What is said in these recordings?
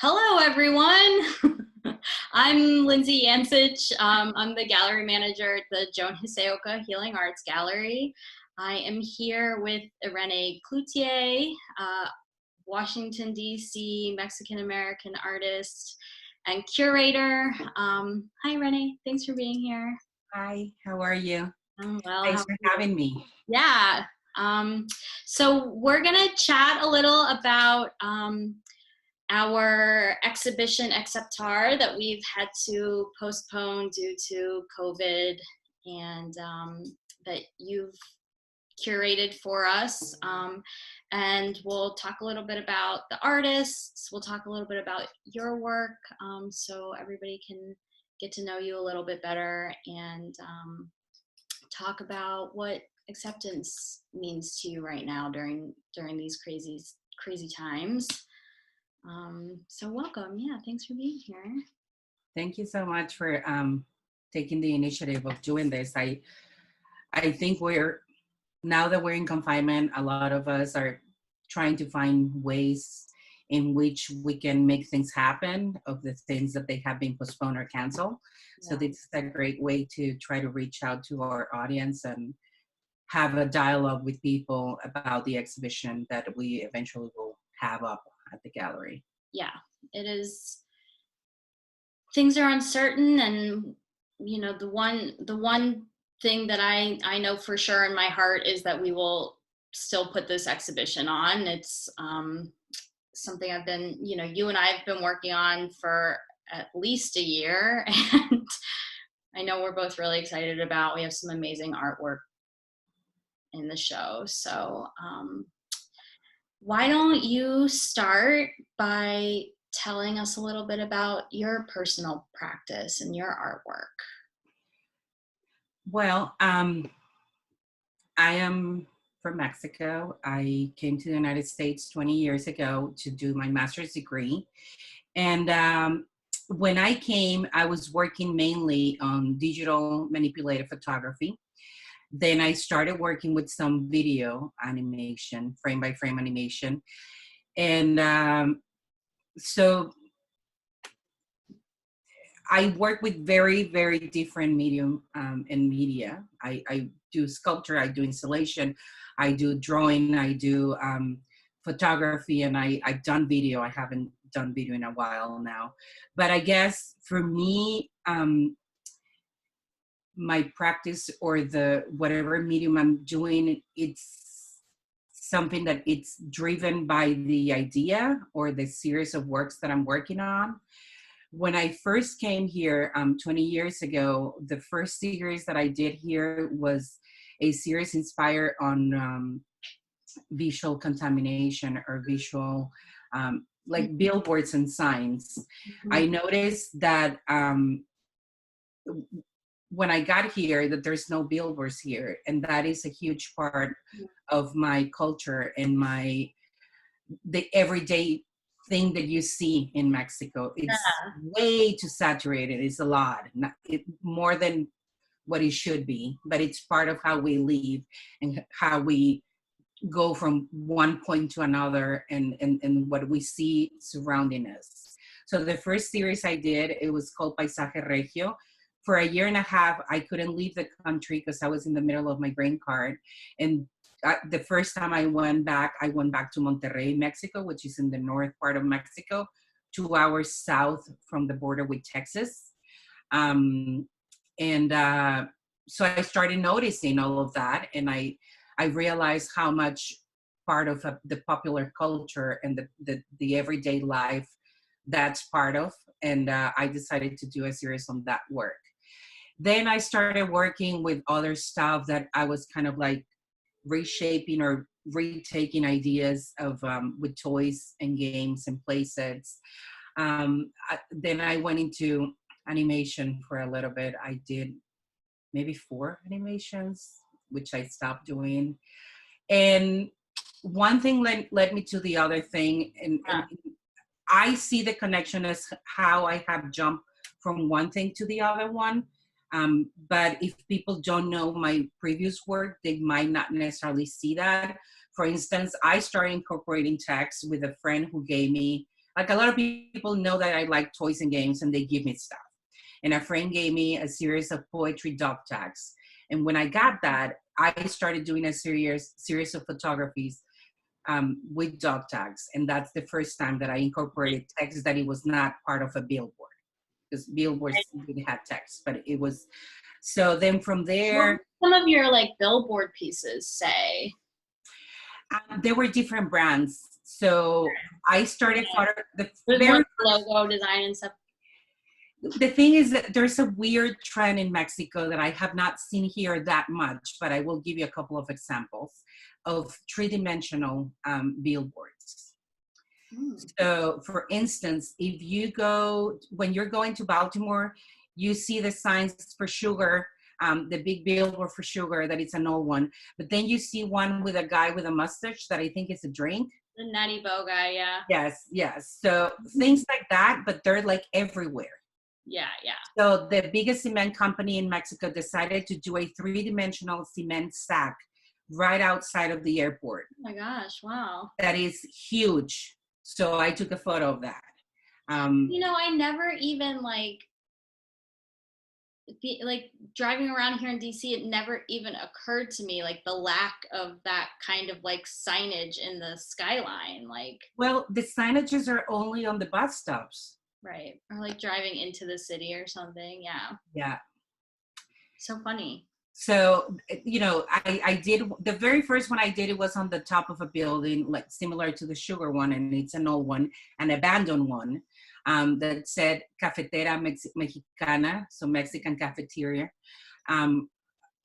Hello, everyone. I'm Lindsey Yancich. I'm the gallery manager at the Joan Hiseoka Healing Arts Gallery. I am here with Irene Clouthier, Washington, D.C. Mexican-American artist and curator. Hi, Irene. Thanks for being here. Hi, how are you? I'm well. Thanks for having me. Yeah. So we're going to chat a little about our exhibition Aceptar that we've had to postpone due to COVID, and that you've curated for us. And we'll talk a little bit about the artists. We'll talk a little bit about your work, so everybody can get to know you a little bit better, and talk about what acceptance means to you right now during these crazy times. So welcome. Yeah, thanks for being here. Thank you so much for taking the initiative of doing this. I think now that we're in confinement, a lot of us are trying to find ways in which we can make things happen of the things that they have been postponed or canceled. Yeah. So this is a great way to try to reach out to our audience and have a dialogue with people about the exhibition that we eventually will have up at the gallery. Yeah, it is. Things are uncertain, and you know, the one thing that I know for sure in my heart is that we will still put this exhibition on. It's something I've been, you and I have been working on for at least a year, and I know we're both really excited about. We have some amazing artwork in the show, so why don't you start by telling us a little bit about your personal practice and your artwork? Well, I am from Mexico. I came to the United States 20 years ago to do my master's degree. And when I came, I was working mainly on digital manipulated photography. Then I started working with some video animation, frame by frame animation. And so I work with very, very different medium and media. I do sculpture, I do installation, I do drawing, I do photography, and I've done video. I haven't done video in a while now. But I guess for me, my practice or the whatever medium I'm doing, it's something that it's driven by the idea or the series of works that I'm working on. When I first came here 20 years ago, the first series that I did here was a series inspired on visual contamination or visual, like billboards and signs. Mm-hmm. I noticed that when I got here, that there's no billboards here, and that is a huge part of my culture and the everyday thing that you see in Mexico. It's way too saturated. It's a lot, more than what it should be, but it's part of how we live and how we go from one point to another, and what we see surrounding us. So the first series I did, it was called Paisaje Regio. For a year and a half, I couldn't leave the country because I was in the middle of my green card. And the first time I went back to Monterrey, Mexico, which is in the north part of Mexico, 2 hours south from the border with Texas. So I started noticing all of that, and I realized how much part of the popular culture and the everyday life that's part of. And I decided to do a series on that work. Then I started working with other stuff that I was kind of like reshaping or retaking ideas of with toys and games and play sets. Then I went into animation for a little bit. I did maybe 4 animations, which I stopped doing. And one thing led me to the other thing. And I see the connection as how I have jumped from one thing to the other one. But if people don't know my previous work, they might not necessarily see that. For instance, I started incorporating text with a friend who gave me like a lot of people know that I like toys and games, and they give me stuff. And a friend gave me a series of poetry dog tags. And when I got that, I started doing a series of photographies with dog tags. And that's the first time that I incorporated text that it was not part of a billboard, because billboards didn't have text, but it was. So then from there, what some of your like billboard pieces say? there were different brands. So I started the With very logo design and stuff. the thing is that there's a weird trend in Mexico that I have not seen here that much, but I will give you a couple of examples of three-dimensional billboards. So for instance, if you go, when you're going to Baltimore, you see the signs for sugar, the big billboard for sugar, that it's an old one. But then you see one with a guy with a mustache that I think is a drink. The Natty Bow guy, yeah. Yes, yes. So things like that, but they're like everywhere. Yeah, yeah. So the biggest cement company in Mexico decided to do a three-dimensional cement stack right outside of the airport. Oh my gosh, wow. That is huge. So I took a photo of that. You know, I never even like driving around here in DC, it never even occurred to me like the lack of that kind of like signage in the skyline. Like, well, the signages are only on the bus stops. Right. Or like driving into the city or something. Yeah. Yeah. So funny. So, you know, I did, the very first one I did, it was on the top of a building, like similar to the sugar one, and it's an old one, an abandoned one, that said Cafetera Mexicana, so Mexican cafeteria. So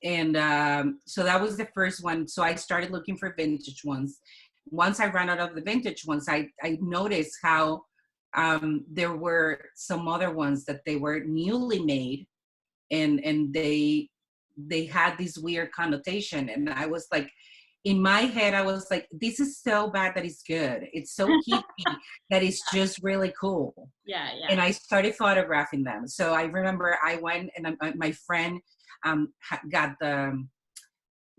that was the first one. So I started looking for vintage ones. Once I ran out of the vintage ones, I noticed how there were some other ones that they were newly made, and they had this weird connotation, and I was like, in my head I was like, this is so bad that it's good, it's so kitschy that it's just really cool. Yeah, yeah. And I started photographing them. So I remember I went, and my friend got the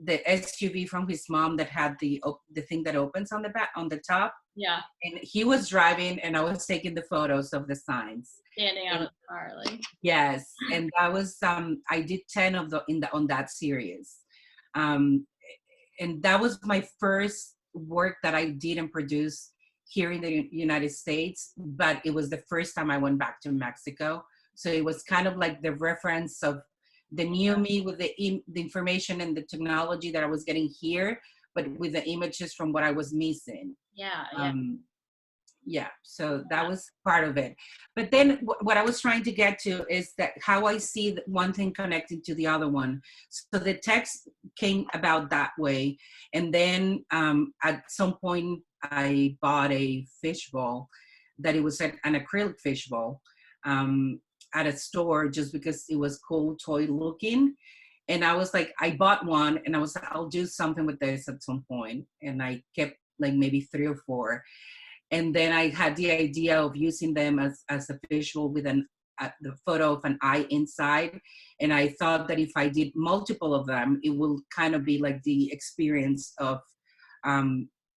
SUV from his mom that had the thing that opens on the back, on the top. Yeah. And he was driving, and I was taking the photos of the signs. Standing out of the car, like. Yes, and that was I did 10 of on that series, and that was my first work that I did and produced here in the United States. But it was the first time I went back to Mexico, so it was kind of like the reference of the new me with the information and the technology that I was getting here, but with the images from what I was missing. Yeah, yeah. Yeah, so that was part of it. But then what I was trying to get to is that how I see one thing connecting to the other one. So the text came about that way. And then at some point, I bought a fishbowl that it was an acrylic fishbowl at a store, just because it was cool toy looking. And I was like, I bought one, and I was like, I'll do something with this at some point. And I kept like maybe 3 or 4. And then I had the idea of using them as a visual with the photo of an eye inside. And I thought that if I did multiple of them, it will kind of be like the experience of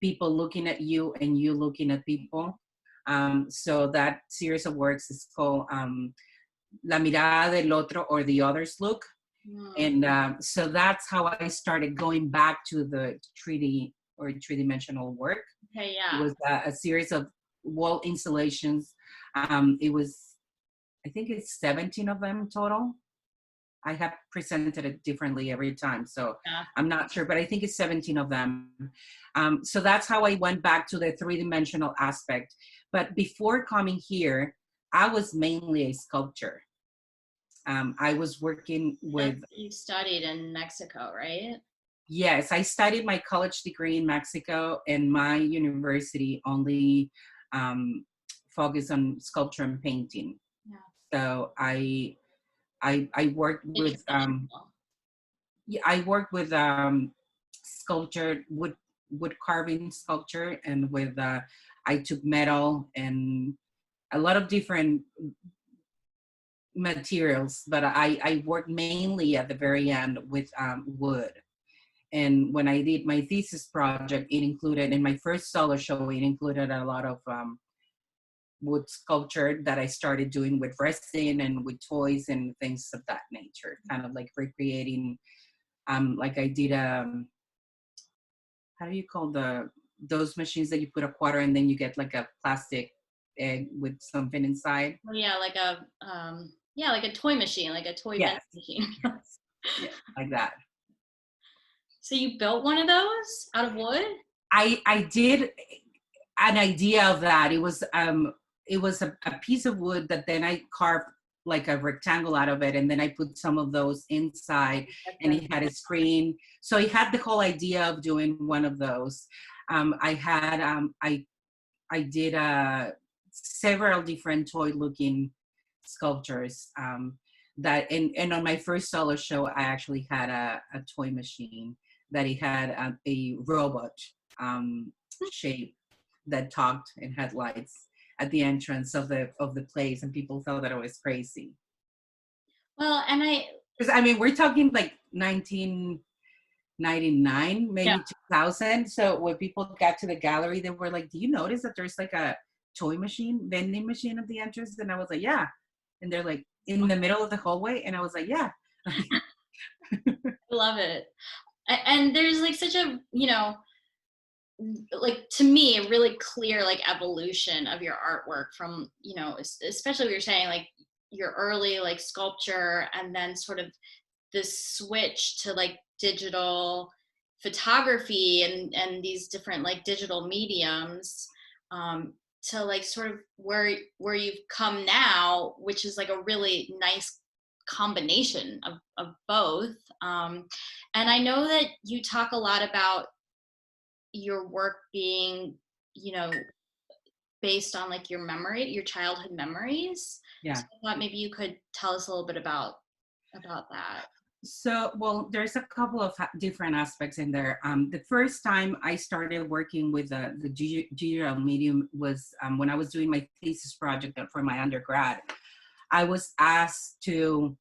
people looking at you and you looking at people. So that series of works is called La Mirada del Otro, or The Other's Look. And so that's how I started going back to the 3D or three-dimensional work. Okay, yeah. It was a series of wall installations. It was, I think it's 17 of them total. I have presented it differently every time, so yeah. I'm not sure, but I think it's 17 of them. So that's how I went back to the three-dimensional aspect. But before coming here, I was mainly a sculptor. I was working with... You studied in Mexico, right? Yes, I studied my college degree in Mexico, and my university only focused on sculpture and painting. Yeah. So I worked with I worked with sculpture, wood carving sculpture, and with I took metal and a lot of different materials, but I worked mainly at the very end with wood. And when I did my thesis project, it included, in my first solo show, it included a lot of wood sculpture that I started doing with resin and with toys and things of that nature, kind of like recreating, like I did, how do you call those machines that you put a quarter and then you get like a plastic egg with something inside? Oh, yeah, like a toy machine, like a toy vending Yes, machine. yes, yeah, like that. So you built one of those out of wood? I did an idea of that. It was a piece of wood that then I carved like a rectangle out of it, and then I put some of those inside, and it had a screen. So I had the whole idea of doing one of those. I did several different toy looking sculptures, that and on my first solo show I actually had a toy machine that it had a robot shape that talked and had lights at the entrance of the place, and people thought that I was crazy. Well, and Because I mean, we're talking like 1999, yeah, maybe 2000. So when people got to the gallery, they were like, "Do you notice that there's like a toy machine, vending machine at the entrance?" And I was like, "Yeah." And they're like, "In the middle of the hallway?" And I was like, "Yeah." I love it. And there's like such a, like to me a really clear like evolution of your artwork from, especially what you're saying, like your early like sculpture, and then sort of this switch to like digital photography and these different like digital mediums, to like sort of where you've come now, which is like a really nice combination of both. And I know that you talk a lot about your work being, you know, based on like your childhood memories. Yeah. So I thought maybe you could tell us a little bit about that. So, well, there's a couple of different aspects in there. The first time I started working with the digital medium was when I was doing my thesis project for my undergrad. I was asked to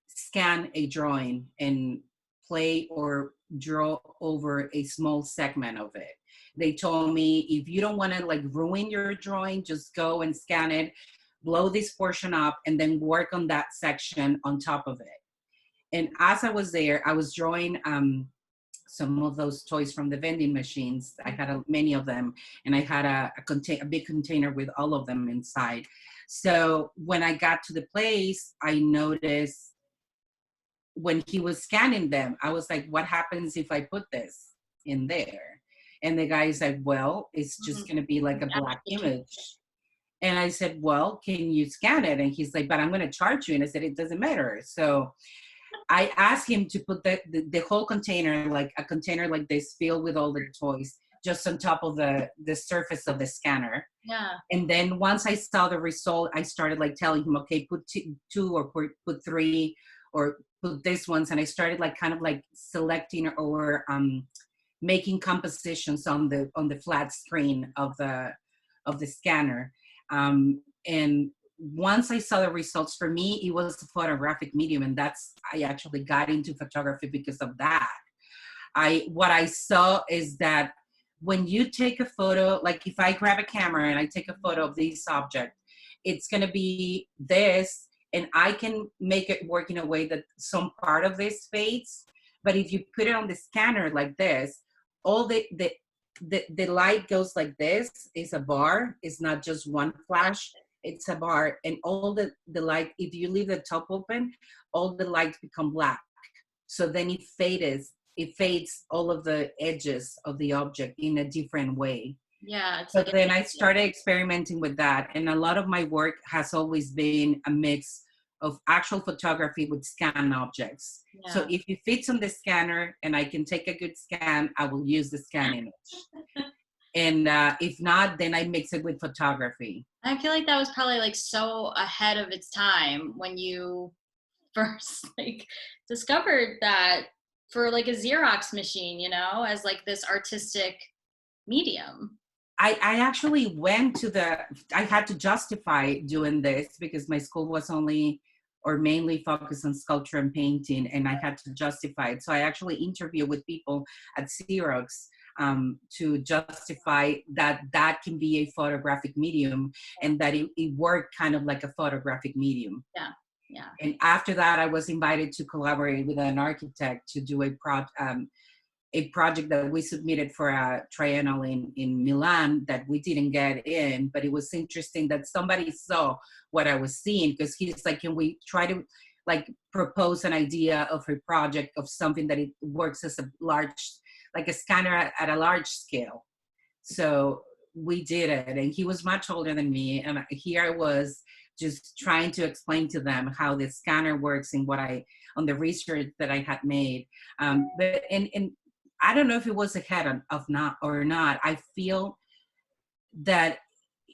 scan a drawing and play or draw over a small segment of it. They told me, if you don't want to like ruin your drawing, just go and scan it, blow this portion up, and then work on that section on top of it. And as I was there, I was drawing some of those toys from the vending machines. I had many of them, and I had a big container with all of them inside. So when I got to the place, I noticed when he was scanning them, I was like, what happens if I put this in there? And the guy's like, well, it's just going to be like a black image. And I said, well, can you scan it? And he's like, but I'm going to charge you. And I said, it doesn't matter. So I asked him to put the whole container, like a container like this, filled with all the toys, just on top of the surface of the scanner. Yeah. And then once I saw the result, I started like telling him, okay, put two or put three or put this ones. And I started like kind of like selecting or making compositions on the flat screen of the scanner. And once I saw the results, for me, it was a photographic medium, and I actually got into photography because of that. What I saw is that when you take a photo, like if I grab a camera and I take a photo of this object, it's going to be this, and I can make it work in a way that some part of this fades. But if you put it on the scanner like this, all the light goes like this. Is a bar. It's not just one flash. It's a bar, and all the light, if you leave the top open, all the lights become black. So then it fades all of the edges of the object in a different way. Yeah. It's So like then I started experimenting with that. And a lot of my work has always been a mix of actual photography with scan objects. yeah. So if it fits on the scanner and I can take a good scan, I will use the scan image. And if not, then I mix it with photography. I feel like that was probably like so ahead of its time when you first like discovered that for like a Xerox machine, as like this artistic medium. I actually went to I had to justify doing this because my school was only or mainly focused on sculpture and painting, and I had to justify it. So I actually interviewed with people at Xerox to justify that that can be a photographic medium, and that it worked kind of like a photographic medium. Yeah. Yeah. And after that, I was invited to collaborate with an architect to do a project that we submitted for a triennial in Milan that we didn't get in, but it was interesting that somebody saw what I was seeing, because he's like, can we try to like propose an idea of a project of something that it works as a large, like a scanner at a large scale. So we did it, and he was much older than me, and here I was just trying to explain to them how the scanner works and on the research that I had made. But I don't know if it was ahead of not or not. I feel that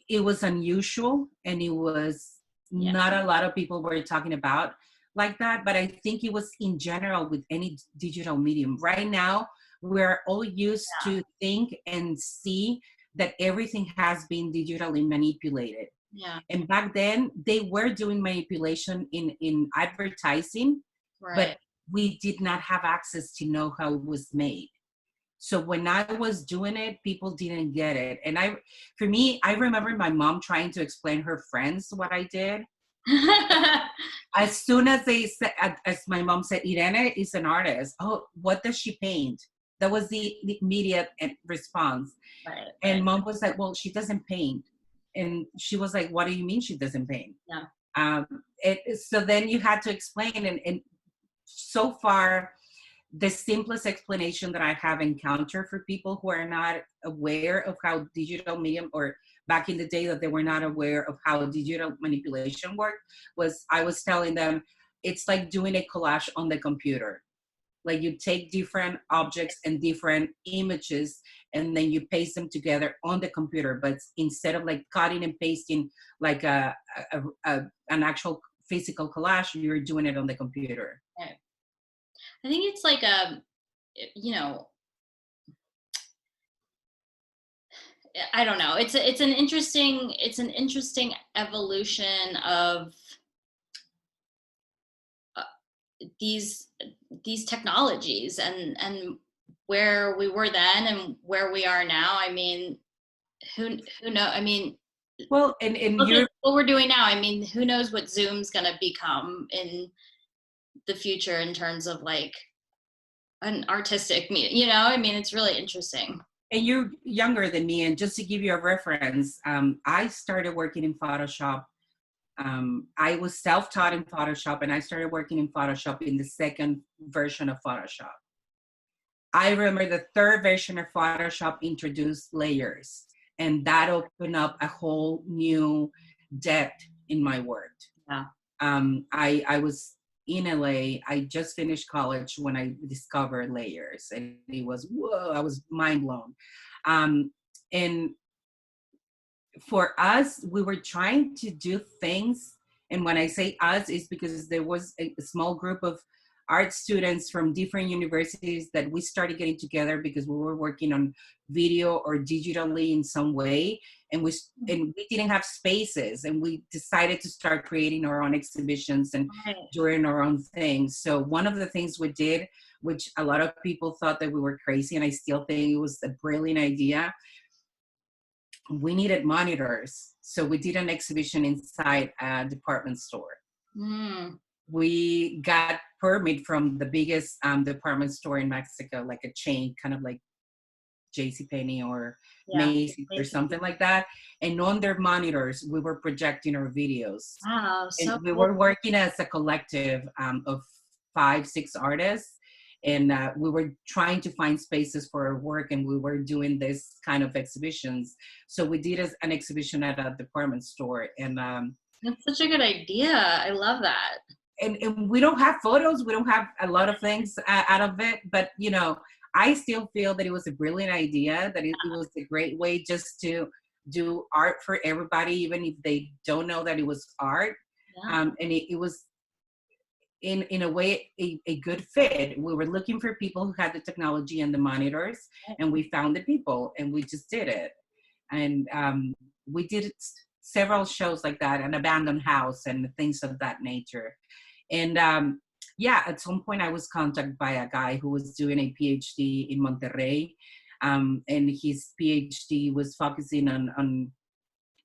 it was unusual, and it was not a lot of people were talking about like that. But I think it was in general with any digital medium. Right now, we're all used to think and see that everything has been digitally manipulated. Yeah. And back then, they were doing manipulation in advertising, but we did not have access to know how it was made. So when I was doing it, people didn't get it. And for me, I remember my mom trying to explain her friends what I did. As soon as they said, as my mom said, Irene is an artist. Oh, what does she paint? That was the immediate response. And mom was like, well, she doesn't paint. And she was like, what do you mean she doesn't paint? Yeah. So then you had to explain. And so far, the simplest explanation that I have encountered for people who are not aware of how digital medium, or back in the day that they were not aware of how digital manipulation worked, was I was telling them, it's like doing a collage on the computer. Like you take different objects and different images, and then you paste them together on the computer. But instead of like cutting and pasting like an actual physical collage, you're doing it on the computer. Right. I think it's like I don't know. It's an interesting evolution of these technologies and where we were then and where we are now. I mean, who knows? I mean, well, and look at what we're doing now. I mean, who knows what Zoom's going to become in the future in terms of like an artistic medium, I mean, it's really interesting. And you're younger than me, and just to give you a reference, I started working in Photoshop. I was self-taught in Photoshop, and I started working in Photoshop in the second version of Photoshop. I remember the third version of Photoshop introduced layers, and that opened up a whole new depth in my work. Yeah. I was in LA. I just finished college when I discovered layers, and it was, whoa, I was mind blown. And for us, we were trying to do things. And when I say us, it's because there was a small group of art students from different universities that we started getting together because we were working on video or digitally in some way. And we didn't have spaces, and we decided to start creating our own exhibitions and doing our own things. So one of the things we did, which a lot of people thought that we were crazy, and I still think it was a brilliant idea, we needed monitors. So we did an exhibition inside a department store. We got permit from the biggest department store in Mexico, like a chain, kind of like JCPenney or Macy's or something like that. And on their monitors, we were projecting our videos. Wow, so we were working as a collective of 5-6 artists. And we were trying to find spaces for our work, and we were doing this kind of exhibitions. So we did an exhibition at a department store. And that's such a good idea. I love that. And we don't have photos. We don't have a lot of things out of it. But, I still feel that it was a brilliant idea, that it was a great way just to do art for everybody, even if they don't know that it was art. And it was, in a way, a good fit. We were looking for people who had the technology and the monitors, and we found the people, and we just did it. And we did several shows like that, an abandoned house and things of that nature. And at some point I was contacted by a guy who was doing a PhD in Monterrey, and his PhD was focusing on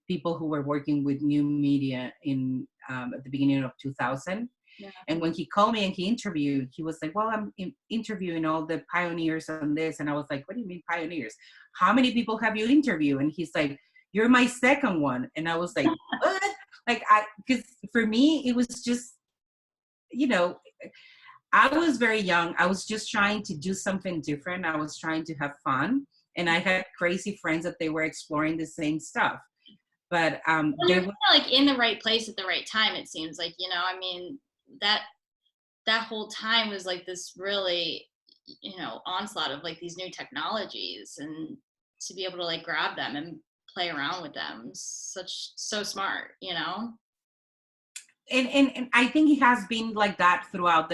people who were working with new media in at the beginning of 2000. Yeah. And when he called me and he interviewed, he was like, well, I'm interviewing all the pioneers on this. And I was like, what do you mean pioneers? How many people have you interviewed? And he's like, you're my second one. And I was like, what? Like, because for me, it was just, you know, I was very young. I was just trying to do something different. I was trying to have fun. And I had crazy friends that they were exploring the same stuff. But Well, they you're were, kinda, like, in the right place at the right time, it seems like, you know, I mean, that that whole time was like this really, you know, onslaught of like these new technologies, and to be able to like grab them and play around with them, so smart, you know? and I think it has been like that throughout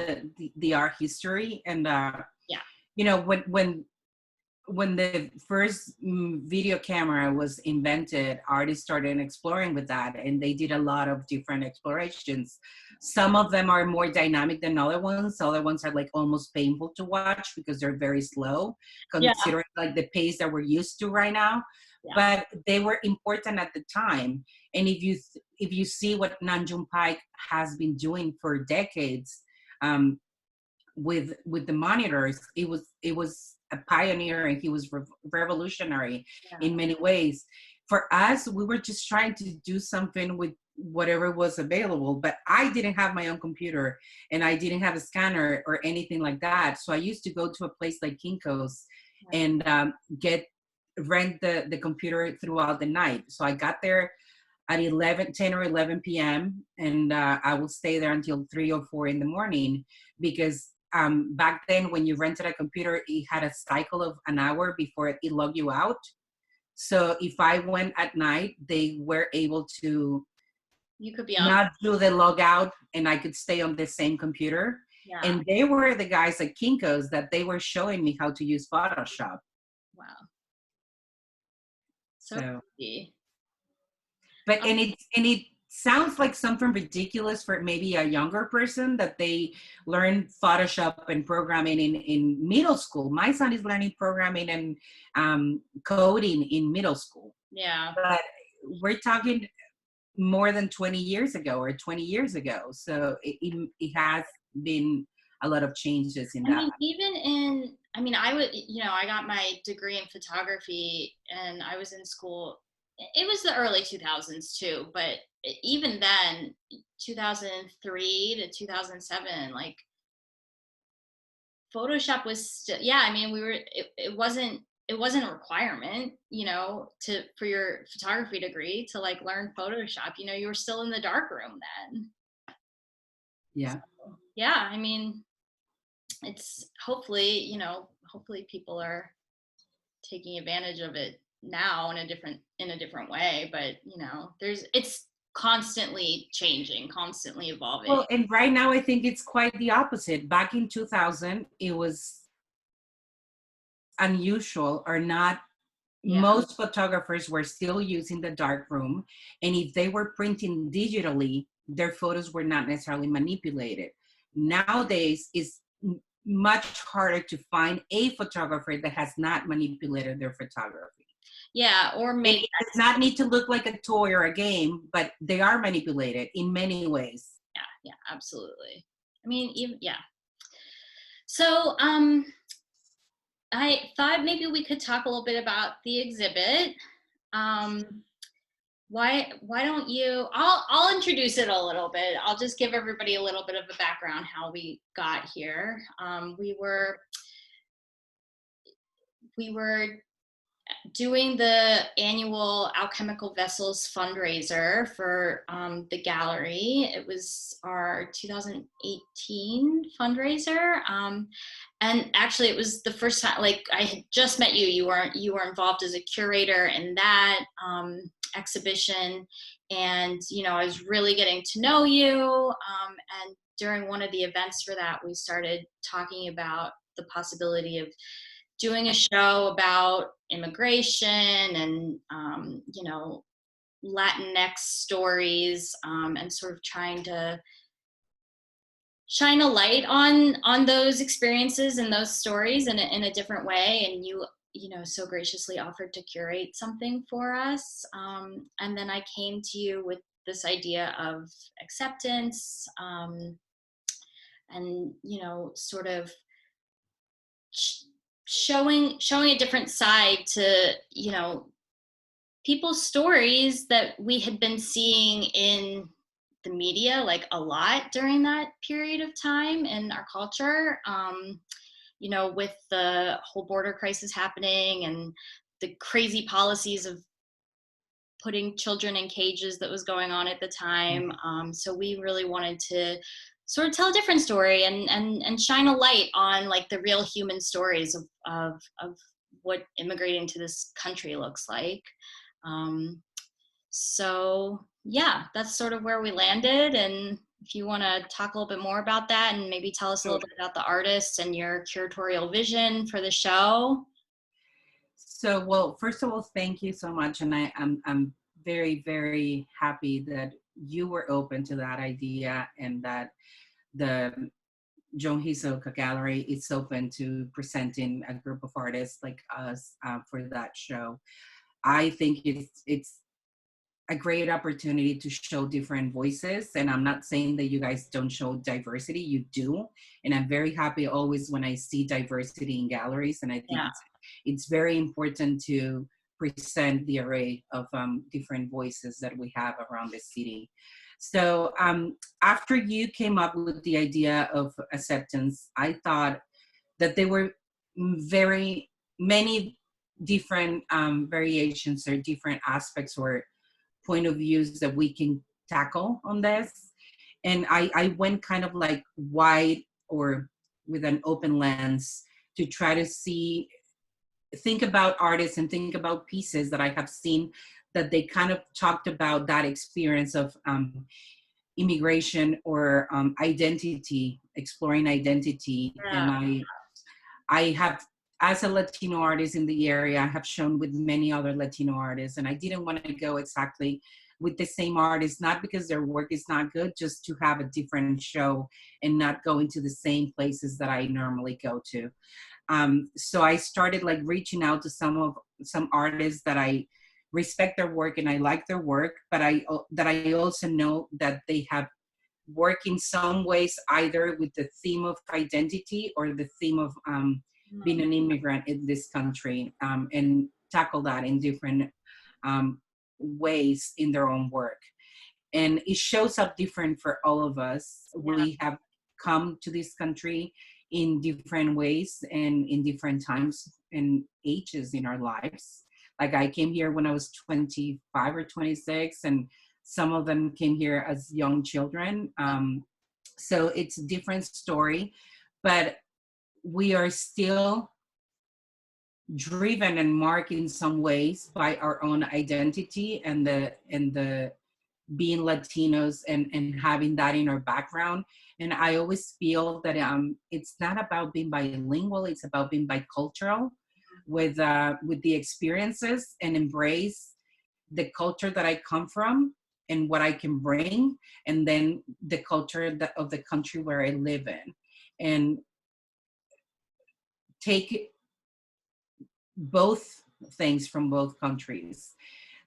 the art history. And Yeah. you know, when the first video camera was invented, artists started exploring with that, and they did a lot of different explorations. Some of them are more dynamic than other ones. Other ones are like almost painful to watch because they're very slow, Yeah. considering like the pace that we're used to right now. Yeah. But they were important at the time. And if you see what Nanjum Paik has been doing for decades, with the monitors, it was a pioneer, and he was revolutionary Yeah. in many ways. For us, we were just trying to do something with whatever was available, but I didn't have my own computer, and I didn't have a scanner or anything like that. So I used to go to a place like Kinko's and get rent the computer throughout the night. So I got there at 10 or 11 p.m. and I would stay there until 3 or 4 in the morning, because back then when you rented a computer, it had a cycle of an hour before it logged you out. So if I went at night, they were able to You could be on. not do the log out, and I could stay on the same computer. Yeah. And they were the guys at Kinko's that they were showing me how to use Photoshop. Wow. So So crazy. but and it sounds like something ridiculous for maybe a younger person that they learn Photoshop and programming in middle school. My son is learning programming and coding in middle school, Yeah. but we're talking more than 20 years ago or 20 years ago. So it has been a lot of changes in I that. mean, even in, I mean, I would, you know, I got my degree in photography and I was in school. It was the early 2000s too, but even then, 2003 to 2007, like Photoshop was still, yeah, I mean, it wasn't a requirement, you know, for your photography degree to like learn Photoshop. You know, you were still in the dark room then. Yeah. Yeah, I mean, it's hopefully, you know, hopefully people are taking advantage of it now in a different way, but you know, it's constantly changing, constantly evolving. Well, and right now I think it's quite the opposite. Back in 2000, it was unusual or not. Yeah. Most photographers were still using the darkroom, and if they were printing digitally, their photos were not necessarily manipulated. Nowadays, it's much harder to find a photographer that has not manipulated their photography. Yeah, or And maybe it does not need to look like a toy or a game, but they are manipulated in many ways. yeah, absolutely. I mean, even yeah. So, I thought maybe we could talk a little bit about the exhibit. Um, why don't you, I'll introduce it a little bit. I'll just give everybody a little bit of a background how we got here. We were doing the annual Alchemical Vessels fundraiser for the gallery. It was our 2018 fundraiser, and actually it was the first time, like I had just met you. You were involved as a curator in that exhibition, and you know, I was really getting to know you. And during one of the events for that, we started talking about the possibility of doing a show about immigration and you know, Latinx stories, and sort of trying to shine a light on those experiences and those stories in a different way. And so graciously offered to curate something for us. And then I came to you with this idea of acceptance, and, sort of showing a different side to, people's stories that we had been seeing in the media like a lot during that period of time in our culture. With the whole border crisis happening and the crazy policies of putting children in cages that was going on at the time. So we really wanted to sort of tell a different story and shine a light on like the real human stories of what immigrating to this country looks like. So yeah, that's sort of where we landed. And if you want to talk a little bit more about that and maybe tell us a little bit about the artist and your curatorial vision for the show. So, well, first of all, thank you so much. And I'm very, very happy that you were open to that idea and that the Joan Hisoka Gallery is open to presenting a group of artists like us for that show. I think it's a great opportunity to show different voices. And I'm not saying that you guys don't show diversity, you do. And I'm very happy always when I see diversity in galleries. And I think it's very important to present the array of different voices that we have around the city. So after you came up with the idea of acceptance, I thought that there were very many different variations or different aspects or point of views that we can tackle on this. And I went kind of like wide or with an open lens to try to think about artists and think about pieces that I have seen that they kind of talked about that experience of immigration or identity, exploring identity. Yeah. And I have, as a Latino artist in the area, I have shown with many other Latino artists, and I didn't want to go exactly with the same artists, not because their work is not good, just to have a different show and not go into the same places that I normally go to. So I started like reaching out to some artists that I respect their work and I like their work, but I also know that they have worked in some ways either with the theme of identity or the theme of being an immigrant in this country, and tackle that in different ways in their own work. And it shows up different for all of us. Yeah. We have come to this country in different ways and in different times and ages in our lives. Like I came here when I was 25 or 26, and some of them came here as young children. So it's a different story, but we are still driven and marked in some ways by our own identity and the being Latinos and having that in our background. And I always feel that it's not about being bilingual, it's about being bicultural with the experiences and embrace the culture that I come from and what I can bring, and then the culture of the country where I live in, and take both things from both countries.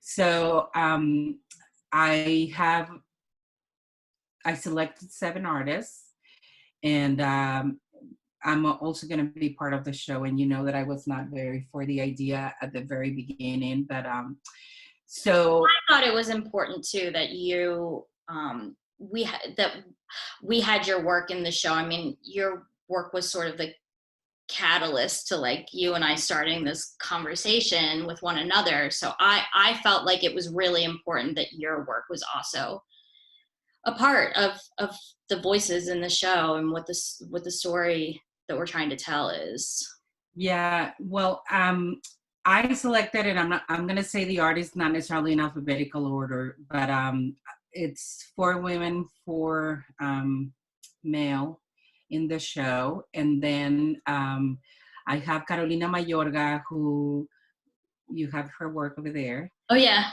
So I selected 7 artists, and I'm also going to be part of the show. And you know that I was not very for the idea at the very beginning, but so I thought it was important too that you we had your work in the show. I mean, your work was sort of the catalyst to like you and I starting this conversation with one another. So I felt like it was really important that your work was also a part of the voices in the show and what the story that we're trying to tell is. Yeah, well, I selected it. I'm gonna say the artist, not necessarily in alphabetical order, but it's 4 women, 4 male in the show. And then I have Carolina Mayorga, who you have her work over there. Oh yeah,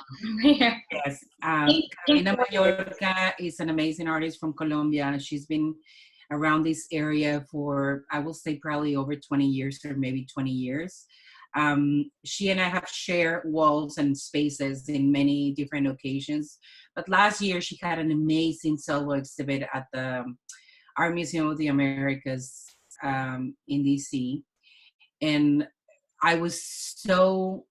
right here. Yes, Carolina Mayorga is an amazing artist from Colombia. She's been around this area for, I will say, probably over 20 years or maybe 20 years. She and I have shared walls and spaces in many different occasions. But last year, she had an amazing solo exhibit at the Art Museum of the Americas in DC. And I was so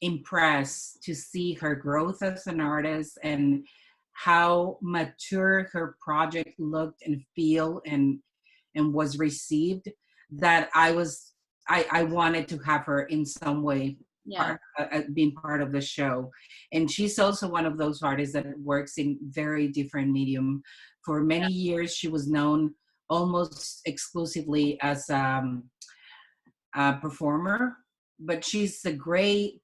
impressed to see her growth as an artist and how mature her project looked and feel and was received, that I wanted to have her in some way Yeah. being part of the show. And she's also one of those artists that works in very different medium. For many years she was known almost exclusively as a performer, but she's a great,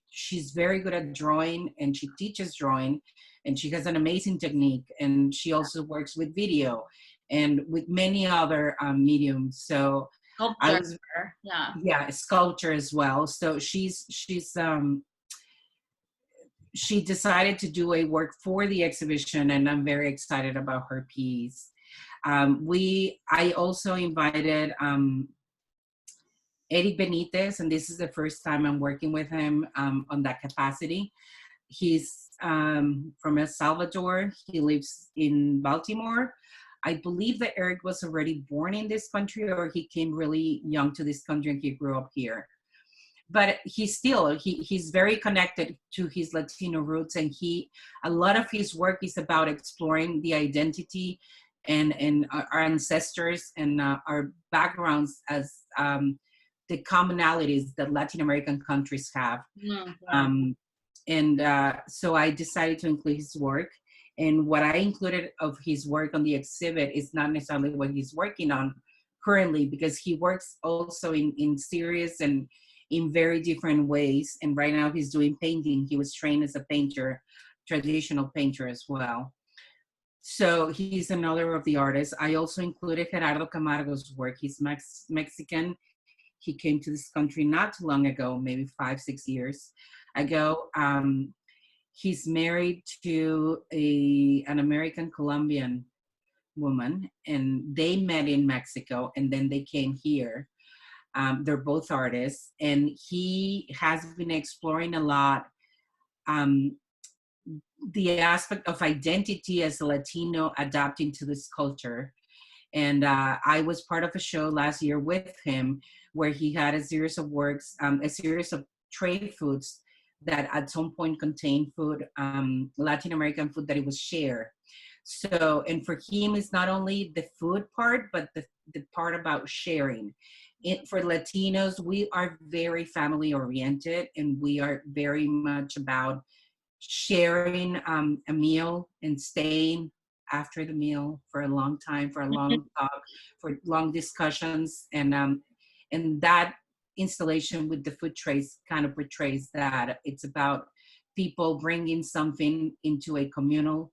she's very good at drawing, and she teaches drawing, and she has an amazing technique, and she also works with video and with many other mediums. So I Sculptor. was, Yeah. yeah, sculpture as well. So she decided to do a work for the exhibition, and I'm very excited about her piece. I also invited Eric Benitez, and this is the first time I'm working with him on that capacity. He's from El Salvador. He lives in Baltimore. I believe that Eric was already born in this country, or he came really young to this country and he grew up here. But he's very connected to his Latino roots, and a lot of his work is about exploring the identity and our ancestors and our backgrounds as the commonalities that Latin American countries have. Yeah. So I decided to include his work. And what I included of his work on the exhibit is not necessarily what he's working on currently, because he works also in series and in very different ways. And right now he's doing painting. He was trained as a painter, traditional painter as well. So he's another of the artists. I also included Gerardo Camargo's work. He's Mexican. He came to this country not too long ago, maybe 5-6 years ago. He's married to an American Colombian woman, and they met in Mexico, and then they came here. They're both artists, and he has been exploring a lot the aspect of identity as a Latino adapting to this culture. And I was part of a show last year with him where he had a series of works, a series of trade foods that at some point contained food, Latin American food that it was shared. So, and for him, it's not only the food part, but the part about sharing. For Latinos, we are very family oriented, and we are very much about sharing a meal and staying after the meal for a long time, for a long talk, for long discussions. And that installation with the food trays kind of portrays that. It's about people bringing something into a communal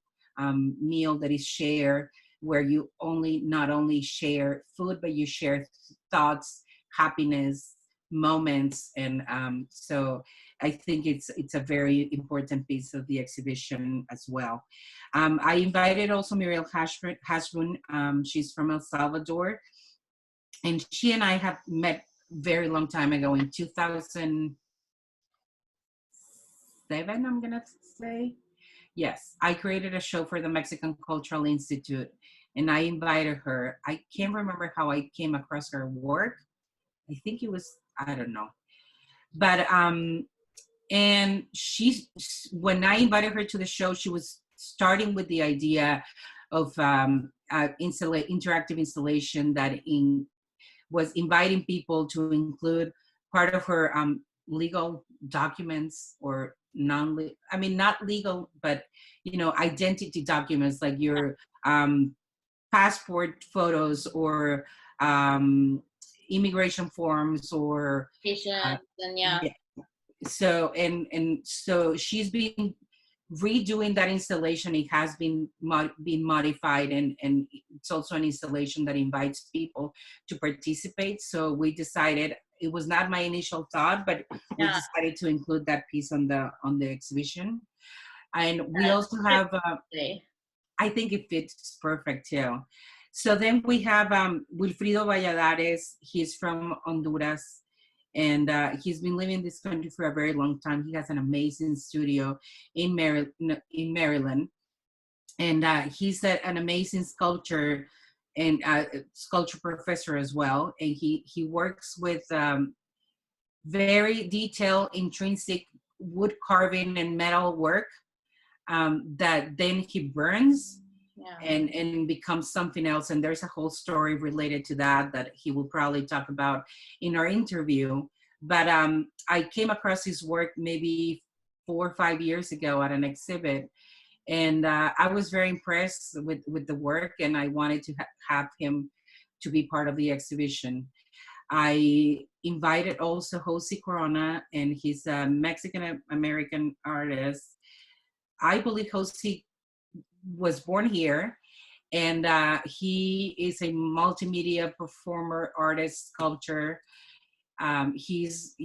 meal that is shared, where you not only share food, but you share thoughts, happiness, moments. And so I think it's a very important piece of the exhibition as well. I invited also Muriel Hasbun. She's from El Salvador, and she and I have met very long time ago in 2007, I'm gonna say. Yes, I created a show for the Mexican Cultural Institute, and I invited her. I can't remember how I came across her work. I think it was, I don't know. But and when I invited her to the show, she was starting with the idea of interactive installation that was inviting people to include part of her legal documents, or not legal, but identity documents, like your passport photos, or immigration forms, or Patients, and yeah. So she's been redoing that installation. It has been modified, and it's also an installation that invites people to participate. So we decided, it was not my initial thought, but we decided to include that piece on the exhibition. And we also have I think it fits perfect too. So then we have Wilfrido Valladares. He's from Honduras, And he's been living in this country for a very long time. He has an amazing studio in Maryland, and he's an amazing sculptor and sculpture professor as well. And he works with very detailed, intrinsic wood carving and metal work that then he burns and becomes something else. And there's a whole story related to that he will probably talk about in our interview. But I came across his work maybe 4 or 5 years ago at an exhibit, and I was very impressed with the work, and I wanted to have him to be part of the exhibition. I invited also Jose Corona, and he's a Mexican-American artist. I believe Jose was born here, and he is a multimedia performer, artist, sculptor. He's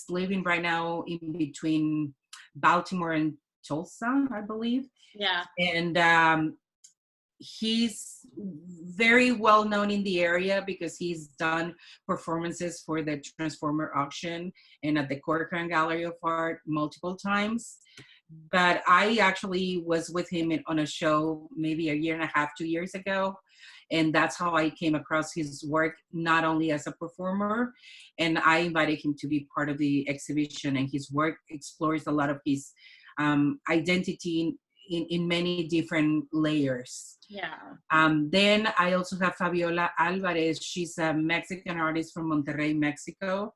living right now in between Baltimore and Tulsa, I believe. Yeah. And he's very well known in the area because he's done performances for the Transformer auction and at the Corcoran Gallery of Art multiple times. But I actually was with him on a show maybe a year and a half, 2 years ago. And that's how I came across his work, not only as a performer, and I invited him to be part of the exhibition. And his work explores a lot of his identity in many different layers. Yeah. Then I also have Fabiola Alvarez. She's a Mexican artist from Monterrey, Mexico.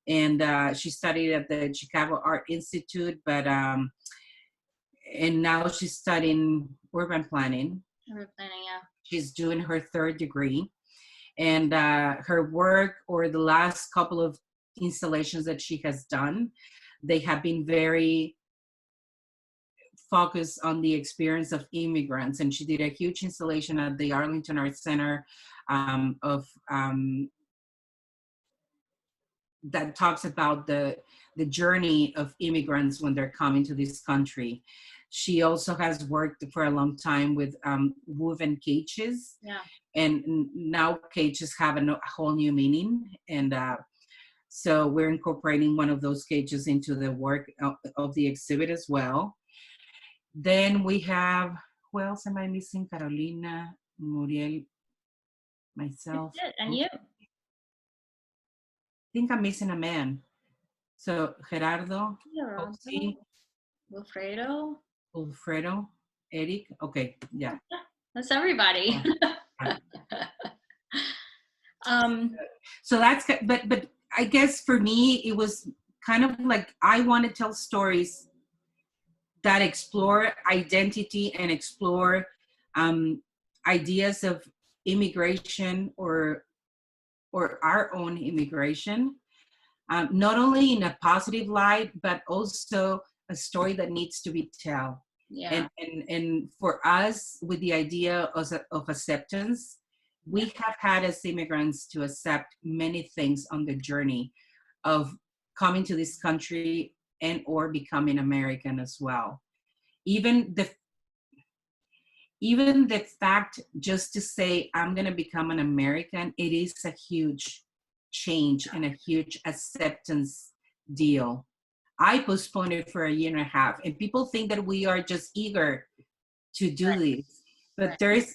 And she studied at the Chicago Art Institute, but and now she's studying urban planning. Urban planning, yeah. She's doing her 3rd degree. And her work, or the last couple of installations that she has done, they have been very focused on the experience of immigrants. And she did a huge installation at the Arlington Arts Center that talks about the journey of immigrants when they're coming to this country. She also has worked for a long time with woven cages. Yeah. And now cages have a whole new meaning. And so we're incorporating one of those cages into the work of the exhibit as well. Then we have, who else am I missing? Carolina, Muriel, myself. And you? I think I'm missing a man. So Gerardo, Jose, Wilfredo, Eric. Okay, yeah. That's everybody. So that's, but I guess for me, it was kind of like I want to tell stories that explore identity and explore ideas of immigration or our own immigration, not only in a positive light, but also a story that needs to be told. Yeah. And for us, with the idea of acceptance, we have had as immigrants to accept many things on the journey of coming to this country and or becoming American as well. Even the fact just to say, I'm going to become an American, it is a huge change and a huge acceptance deal. I postponed it for a year and a half, and people think that we are just eager to do this. But there's,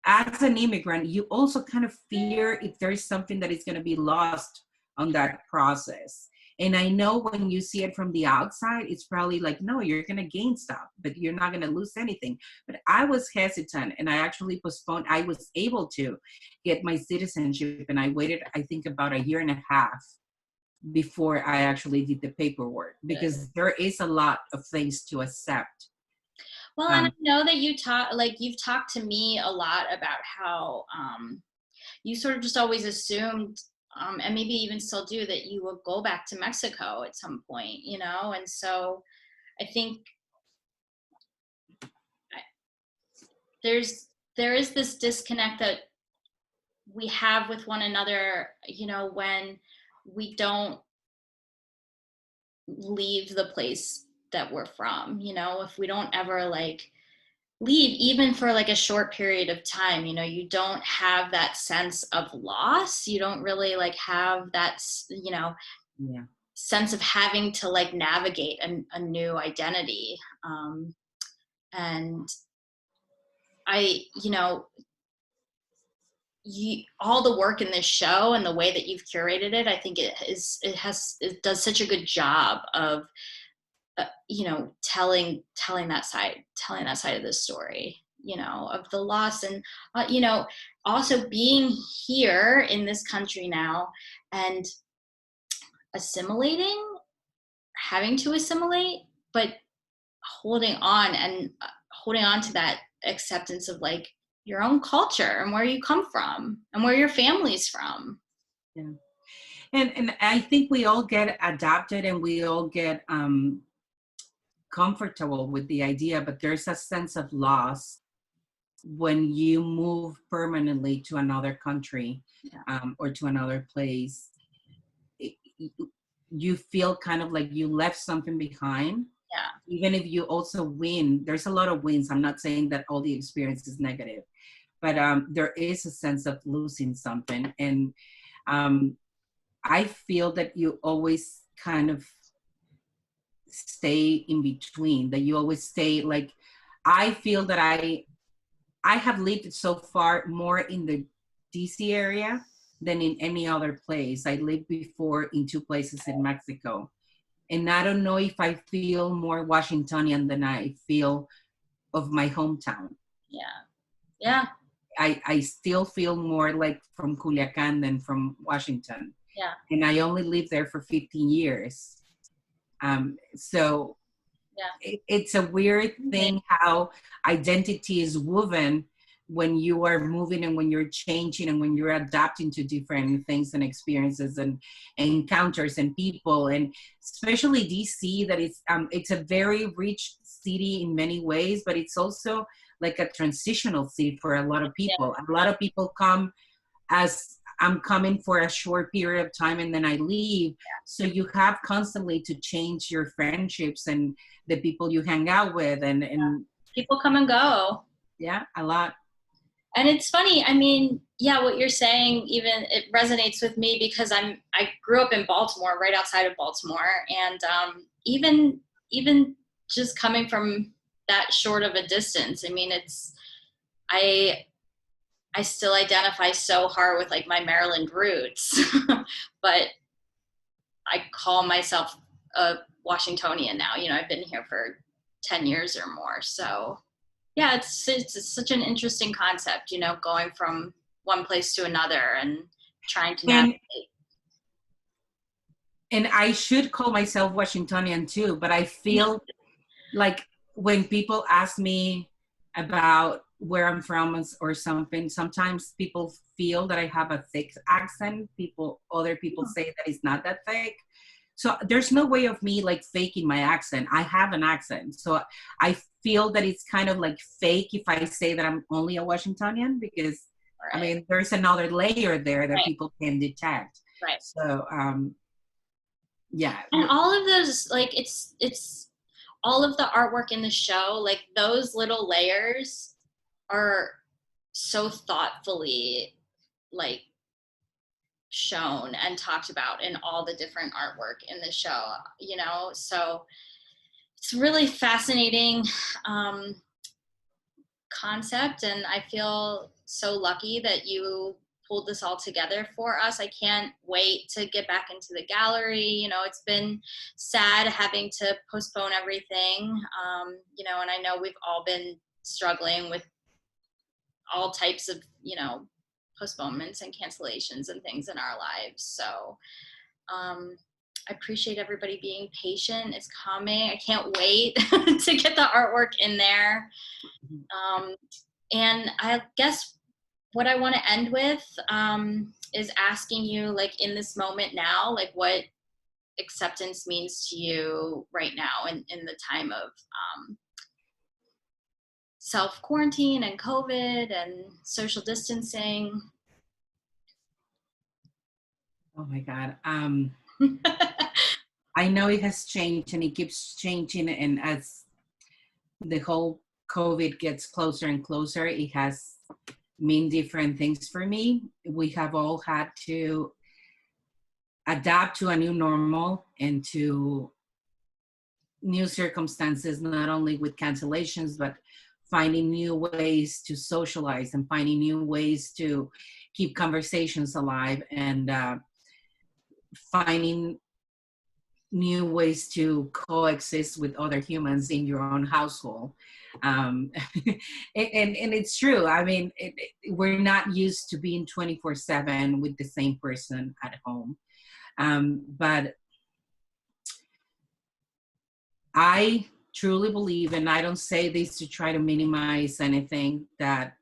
as an immigrant, you also kind of fear if there is something that is going to be lost on that process. And I know when you see it from the outside, it's probably like, no, you're going to gain stuff, but you're not going to lose anything. But I was hesitant, and I actually postponed. I was able to get my citizenship, and I waited, I think, about a year and a half before I actually did the paperwork, because there is a lot of things to accept. Well, and I know that you've talked to me a lot about how you sort of just always assumed, and maybe even still do, that you will go back to Mexico at some point, you know? And so I think there is this disconnect that we have with one another, you know, when we don't leave the place that we're from, you know, if we don't ever like leave even for like a short period of time, you don't have that sense of loss. You don't really like have that, Yeah. sense of having to like navigate a new identity. And I all the work in this show and the way that you've curated it, I think it does such a good job of telling that side of the story, of the loss. And also being here in this country now and assimilating, having to assimilate, but holding on and holding on to that acceptance of like your own culture and where you come from and where your family's from. Yeah. And I think we all get adapted and we all get comfortable with the idea, but there's a sense of loss when you move permanently to another country, Yeah. or to another place. It- you feel kind of like you left something behind, Yeah. even if you also win. There's a lot of wins. I'm not saying that all the experience is negative, but there is a sense of losing something. And um, I feel that you always kind of stay in between, that you always stay like, I feel that I have lived so far more in the DC area than in any other place. I lived before in 2 places in Mexico. And I don't know if I feel more Washingtonian than I feel of my hometown. Yeah. Yeah. I still feel more like from Culiacan than from Washington. Yeah. And I only lived there for 15 years. So Yeah. it's a weird thing how identity is woven when you are moving and when you're changing and when you're adapting to different things and experiences and encounters and people. And especially DC, that it's a very rich city in many ways, but it's also like a transitional city for a lot of Yeah. people. A lot of people come as, I'm coming for a short period of time and then I leave. So you have constantly to change your friendships and the people you hang out with, and People come and go. yeah, a lot. And it's funny, I mean, yeah, what you're saying, even it resonates with me because I grew up in Baltimore, right outside of Baltimore. And even just coming from that short of a distance, I mean, I I still identify so hard with like my Maryland roots, but I call myself a Washingtonian now. I've been here for 10 years or more. So yeah, it's such an interesting concept, going from one place to another and trying to and navigate. and I should call myself Washingtonian too, but I feel like when people ask me about where I'm from or something, sometimes people feel that I have a thick accent. Other people say that it's not that thick. So there's no way of me like faking my accent. I have an accent. So I feel that it's kind of like fake if I say that I'm only a Washingtonian, because I Right. mean, there's another layer there that Right. people can detect. Right. So yeah. And all of those, like, it's all of the artwork in the show, like those little layers are so thoughtfully like shown and talked about in all the different artwork in the show, so it's really fascinating um, concept, and I feel so lucky that you pulled this all together for us. I can't wait to get back into the gallery. It's been sad having to postpone everything, and I know we've all been struggling with all types of postponements and cancellations and things in our lives. So I appreciate everybody being patient. It's coming. I can't wait to get the artwork in there. Um, and I guess what I want to end with is asking you, like, in this moment now, like, what acceptance means to you right now in the time of self quarantine and COVID and social distancing. Oh my God. I know it has changed and it keeps changing, and as the whole COVID gets closer and closer, it has mean different things for me. We have all had to adapt to a new normal and to new circumstances, not only with cancellations, but finding new ways to socialize and finding new ways to keep conversations alive, and finding new ways to coexist with other humans in your own household. um, and it's true. I mean, we're not used to being 24/7 with the same person at home. But I truly believe, and I don't say this to try to minimize anything, that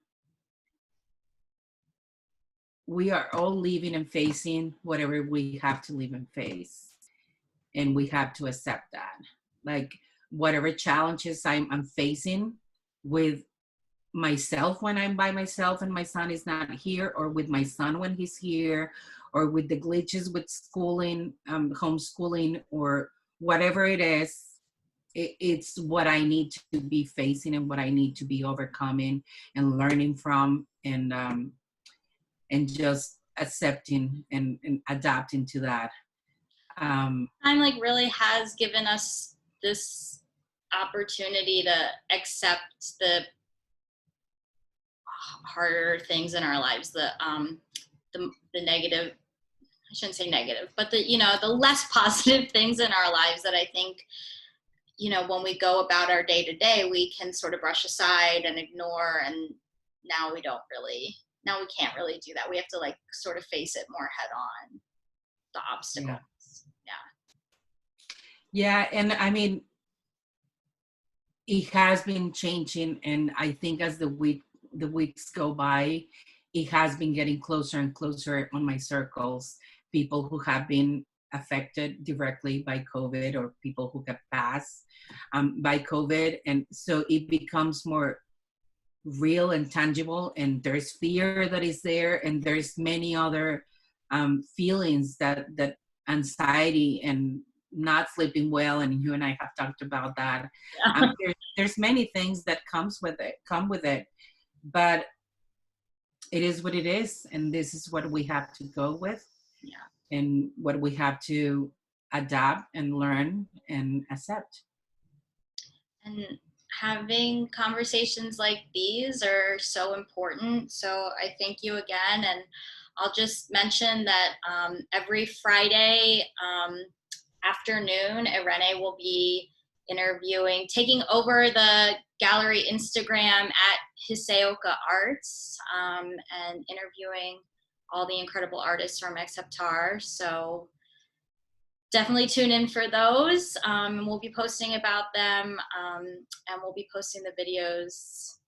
we are all living and facing whatever we have to live and face. And we have to accept that. Like, whatever challenges I'm facing with myself when I'm by myself and my son is not here, or with my son when he's here, or with the glitches with schooling, homeschooling, or whatever it is, it's what I need to be facing and what I need to be overcoming and learning from, and just accepting and adapting to that. Time like really has given us this opportunity to accept the harder things in our lives, the negative, I shouldn't say negative, but the less positive things in our lives that I think, when we go about our day to day, we can sort of brush aside and ignore. And now we can't really do that. We have to like sort of face it more head on, the obstacles. Yeah. And I mean, it has been changing, and I think as the weeks go by, it has been getting closer and closer on my circles, people who have been affected directly by COVID, or people who have passed by COVID. And so it becomes more real and tangible, and there's fear that is there, and there's many other feelings, that anxiety and not sleeping well, and you and I have talked about that. There's many things that come with it, but it is what it is, and this is what we have to go with. And what we have to adapt and learn and accept. And having conversations like these are so important. So I thank you again. And I'll just mention that every Friday afternoon, Irene will be taking over the gallery Instagram at Hiseoka Arts, and interviewing all the incredible artists from Aceptar. So definitely tune in for those. We'll be posting about them, and we'll be posting the videos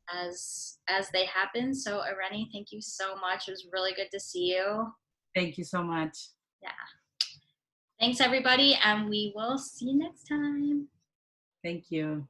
as they happen. So Irene, thank you so much. It was really good to see you. Thank you so much. Yeah. Thanks everybody, and we will see you next time. Thank you.